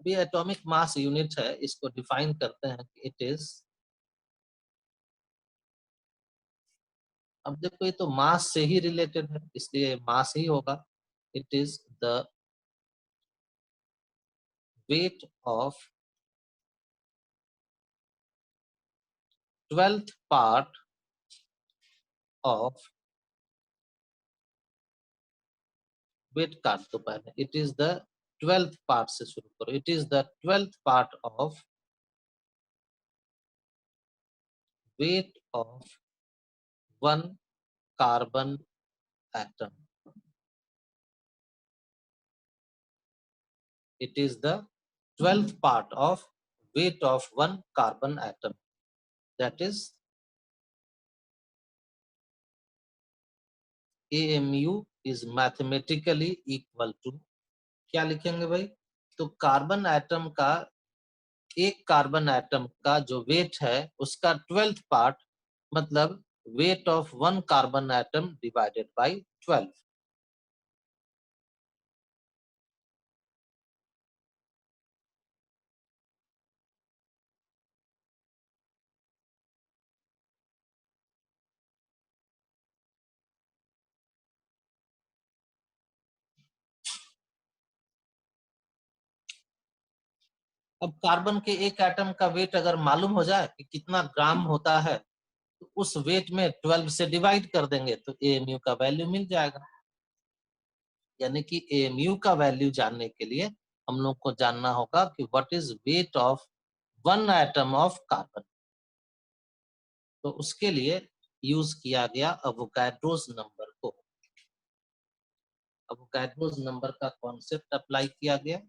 अभी atomic mass unit है, इसको डिफाइन करते हैं कि इट इज, अब देखो ये तो मास से ही रिलेटेड है इसलिए मास ही होगा। It is the weight of 12th part of, weight काट दो पहले, it is the 12th part से शुरू करो, it is the 12th part of wait of 1 carbon atom, it is the 12th part of weight of 1 carbon atom, that is AMU is mathematically equal to, क्या लिखेंगे भाई, तो carbon atom का, एक carbon atom का जो wait है उसका 12th पार्ट, मतलब wait of 1 carbon atom divided by 12। अब कार्बन के एक एटम का वेट अगर मालूम हो जाए कि कितना ग्राम होता है, तो उस वेट में 12 से डिवाइड कर देंगे तो एएमयू का वैल्यू मिल जाएगा। यानी कि एएमयू का वैल्यू जानने के लिए हम लोग को जानना होगा कि what is weight of 1 atom of carbon. तो उसके लिए यूज किया गया अवोगाड्रोस नंबर को। अवोगाड्रोस नंबर का कॉन्सेप्ट अप्लाई किया गया।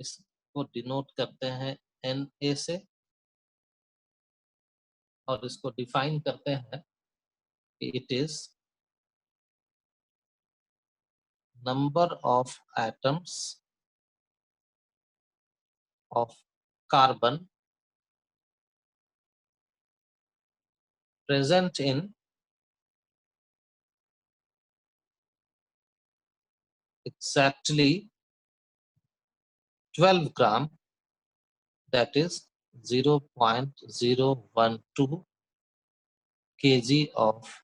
इसको डिनोट करते हैं Na से, और इसको डिफाइन करते हैं कि it is number of atoms of carbon present in exactly 12 gram, that is 0.012 kg of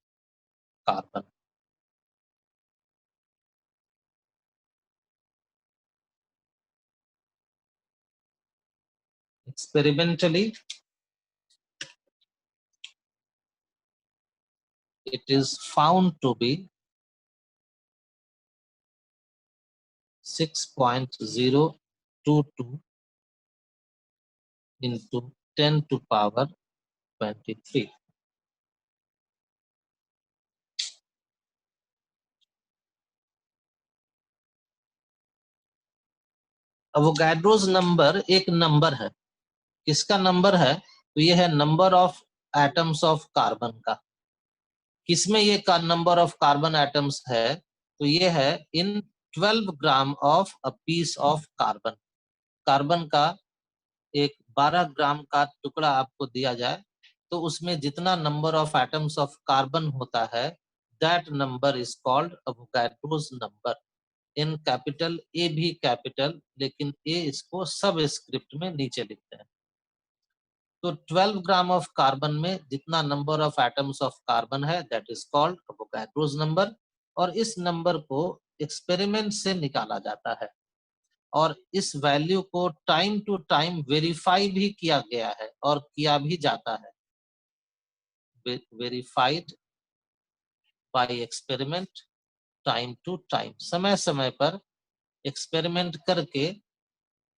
carbon. Experimentally, it is found to be 6.022 into 10 to power 23. अवोगाड्रोस number एक नंबर है, किसका नंबर है, तो ये है number of atoms of carbon का। किसमें ये का नंबर ऑफ कार्बन एटम्स है, तो ये है in 12 gram of a piece of carbon. Carbon का एक 12 ग्राम का टुकड़ा आपको दिया जाए तो उसमें जितना number of atoms of carbon होता है, that number is called Avogadro's number. In capital, A भी कैपिटल, लेकिन ए इसको सब स्क्रिप्ट में नीचे लिखते हैं। तो 12 ग्राम ऑफ कार्बन में जितना number of atoms of carbon है that is called Avogadro's number, और इस नंबर को एक्सपेरिमेंट से निकाला जाता है, और इस वैल्यू को टाइम टू टाइम वेरीफाई भी किया गया है और किया भी जाता है। Verified by experiment time to time, समय समय पर एक्सपेरिमेंट करके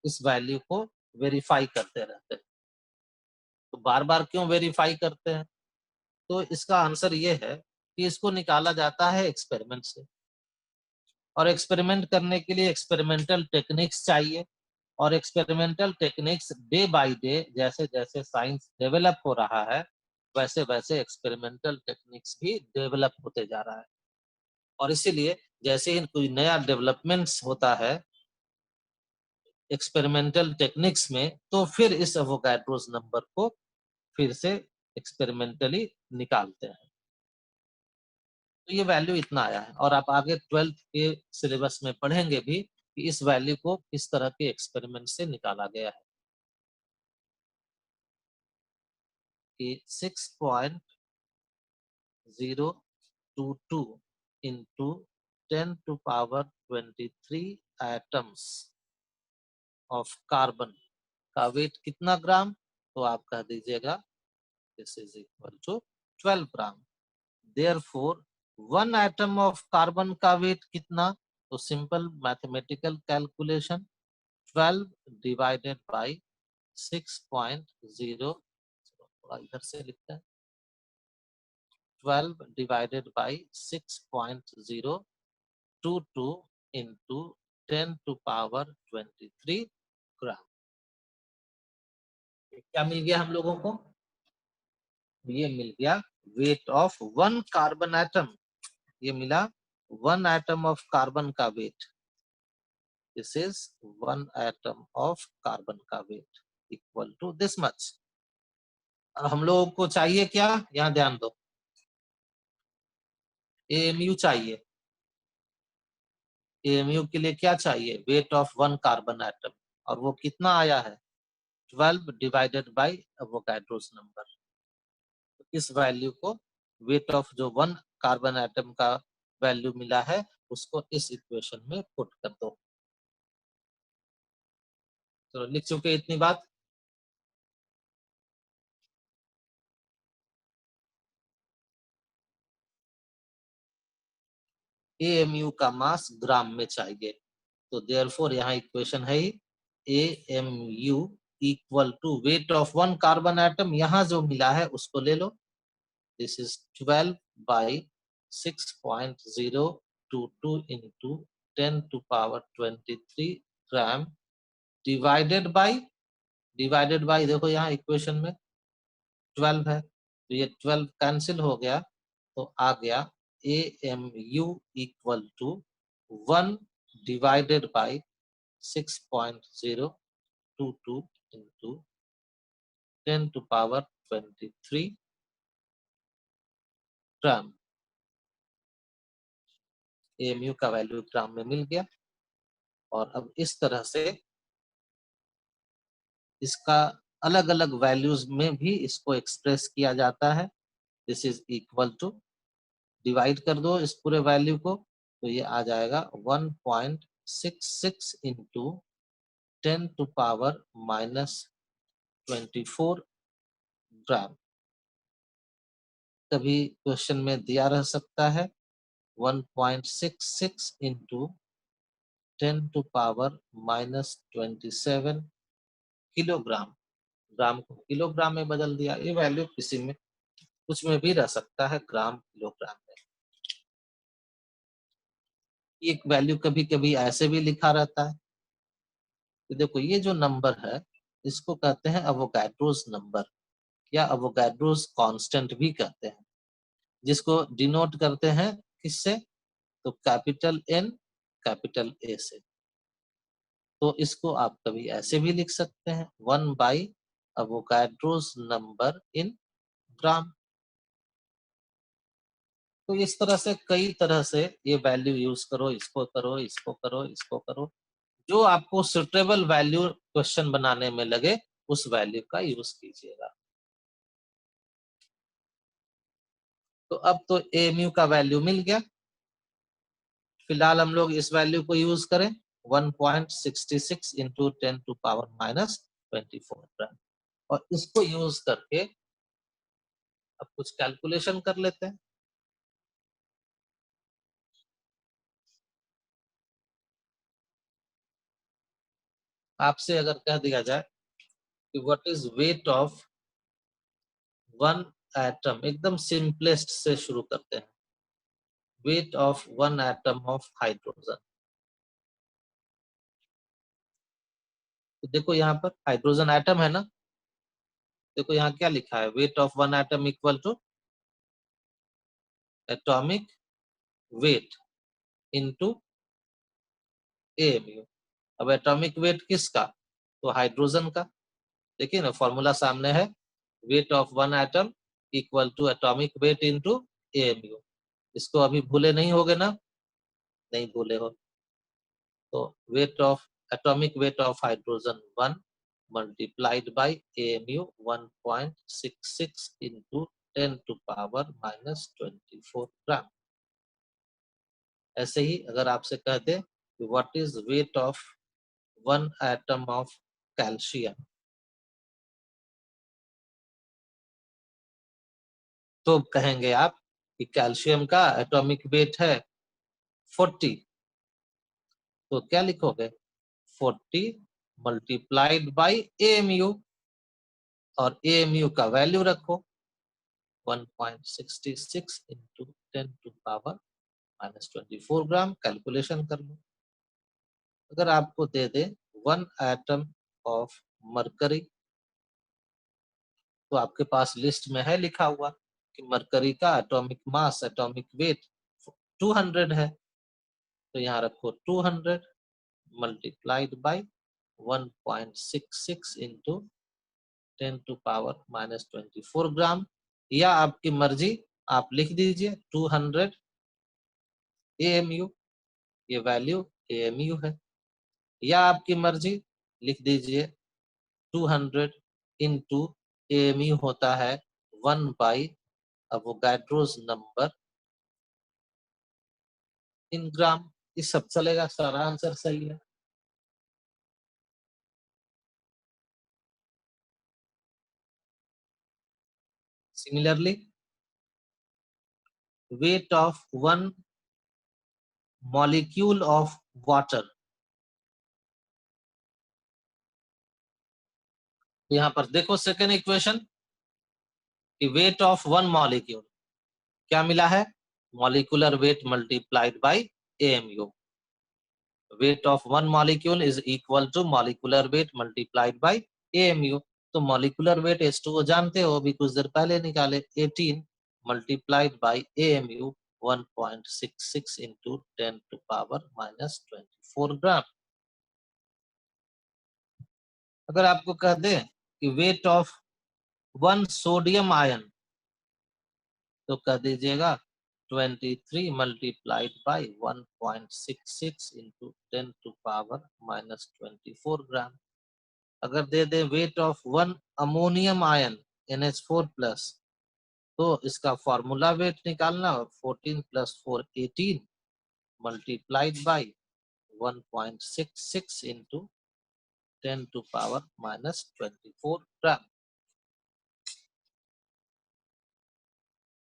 इस वैल्यू को वेरीफाई करते रहते हैं। तो बार बार क्यों वेरीफाई करते हैं, तो इसका आंसर ये है कि इसको निकाला जाता है एक्सपेरिमेंट से, और एक्सपेरिमेंट करने के लिए एक्सपेरिमेंटल टेक्निक्स चाहिए, और experimental techniques day by day जैसे जैसे साइंस डेवलप हो रहा है वैसे वैसे एक्सपेरिमेंटल टेक्निक्स भी डेवलप होते जा रहा है। और इसीलिए जैसे ही कोई नया डेवलपमेंट्स होता है एक्सपेरिमेंटल टेक्निक्स में, तो फिर इस अवोगाड्रोस नंबर को फिर से एक्सपेरिमेंटली निकालते हैं। तो ये वैल्यू इतना आया है। और आप आगे 12th के सिलेबस में पढ़ेंगे भी कि इस वैल्यू को किस तरह के एक्सपेरिमेंट से निकाला गया है कि 6.022 into 10 to power 23 atoms of carbon का वेट कितना ग्राम, तो आप कह दीजिएगा this is equal to 12 gram. Therefore 1 atom of carbon का वेट कितना, तो simple mathematical calculation 12 divided by 6.0, थोड़ा इधर से लिखते हैं, 12 divided by 6.022 into 10 to power 23 gram. क्या मिल गया हम लोगों को, ये मिल गया वेट ऑफ 1 कार्बन एटम, ये मिला 1 एटम ऑफ कार्बन का weight, this is 1 atom of carbon का weight equal to this much. और हम लोगों को चाहिए क्या, यहाँ ध्यान दो, एएमयू चाहिए। एएमयू के लिए क्या चाहिए, वेट ऑफ 1 कार्बन एटम, और वो कितना आया है 12 डिवाइडेड बाय एवोगाड्रोस नंबर। तो इस वैल्यू को, वेट ऑफ जो 1 कार्बन एटम का वैल्यू मिला है, उसको इस इक्वेशन में पुट कर दो। तो लिख चुके इतनी बात। एएमयू का मास ग्राम में चाहिए, तो देयरफॉर यहाँ इक्वेशन है ही AMU equal to weight of 1 carbon atom, यहाँ जो मिला है उसको ले लो, this is 12 by 6.022 into 10 to power 23 gram divided by देखो यहाँ इक्वेशन में 12 है, तो ये 12 कैंसिल हो गया, तो आ गया AMU equal to 1 divided by 6.022 into 10 to power 23 gram. AMU का वैल्यू ग्राम में मिल गया। और अब इस तरह से इसका अलग अलग वैल्यूज में भी इसको एक्सप्रेस किया जाता है। This is equal to, divide कर दो इस पूरे वैल्यू को, तो ये आ जाएगा 1.66 इंटू 10 टू पावर -24 ग्राम। कभी क्वेश्चन में दिया रह सकता है 1.66 इंटू 10 टू पावर -27 किलोग्राम। ग्राम को किलोग्राम में बदल दिया, ये वैल्यू किसी में कुछ में भी रह सकता है, ग्राम किलोग्राम में। एक वैल्यू कभी कभी ऐसे भी लिखा रहता है, तो देखो ये जो नंबर है इसको कहते हैं अवोगाड्रोस नंबर, या अवोगाड्रोस कांस्टेंट भी कहते हैं, जिसको डिनोट करते हैं किससे, तो कैपिटल एन कैपिटल ए से। तो इसको आप कभी ऐसे भी लिख सकते हैं 1 बाई अवोगाड्रोस नंबर इन ग्राम। तो इस तरह से कई तरह से ये वैल्यू यूज करो, इसको करो, इसको करो, इसको करो, जो आपको सुटेबल वैल्यू क्वेश्चन बनाने में लगे उस वैल्यू का यूज कीजिएगा। तो अब तो एएमयू का वैल्यू मिल गया, फिलहाल हम लोग इस वैल्यू को यूज करें 1.66 इंटू 10 टू पावर -24 ग्राम, और इसको यूज करके अब कुछ कैलकुलेशन कर लेते हैं। आपसे अगर कह दिया जाए कि what is weight of 1 atom, एकदम सिंपलेस्ट से शुरू करते हैं, wait of 1 atom of hydrogen. तो देखो यहाँ पर हाइड्रोजन एटम है ना, देखो यहाँ क्या लिखा है, weight of 1 atom equal to atomic weight into AMU. अब एटॉमिक वेट किसका, तो हाइड्रोजन का। देखिए ना फॉर्मूला सामने है, weight of 1 atom equal to atomic weight into AMU. इसको अभी भूले नहीं होगे ना? नहीं भूले हो तो weight of atomic weight of hydrogen 1 multiplied by AMU 1.66 into 10 to power minus 24 gram. ऐसे ही अगर आपसे कह दे what is weight of one atom of calcium, तो कहेंगे आप कि कैल्शियम का एटॉमिक वेट है 40, तो क्या लिखोगे 40 मल्टीप्लाइड बाई एएमयू, और एएमयू का वैल्यू रखो 1.66 into 10 to power minus 24 gram. Calculation कर लो। अगर आपको दे दे वन एटम ऑफ मरकरी, तो आपके पास लिस्ट में है लिखा हुआ कि मरकरी का एटॉमिक मास एटॉमिक वेट 200 है, तो यहाँ रखो 200 multiplied by 1.66 into 10 to power minus 24 gram, या आपकी मर्जी आप लिख दीजिए 200 एएमयू, ये वैल्यू एएमयू है, या आपकी मर्जी लिख दीजिए 200 इंटू एएमयू होता है 1 बाई अवोगाड्रोस नंबर इन ग्राम। इस सब चलेगा, सारा आंसर सही है। Similarly weight of one molecule of water, यहाँ पर देखो सेकेंड इक्वेशन कि वेट ऑफ वन मॉलिक्यूल क्या मिला है, molecular weight multiplied by AMU. Weight of one molecule is equal to molecular weight multiplied by AMU. तो मॉलिक्यूलर वेट H2O जानते हो, अभी कुछ देर पहले निकाले, 18 multiplied by AMU 1.66 into 10 to power minus 24 gram. अगर आपको कह दे कि weight of one sodium ion, तो कह दीजिएगा 23 multiplied by 1.66 into 10 to power minus 24 gram. अगर दे दे weight of one ammonium ion NH4 plus, तो इसका फॉर्मूला वेट निकालना 14 plus 4 18 multiplied by 1.66 into 10 to power minus 24 gram.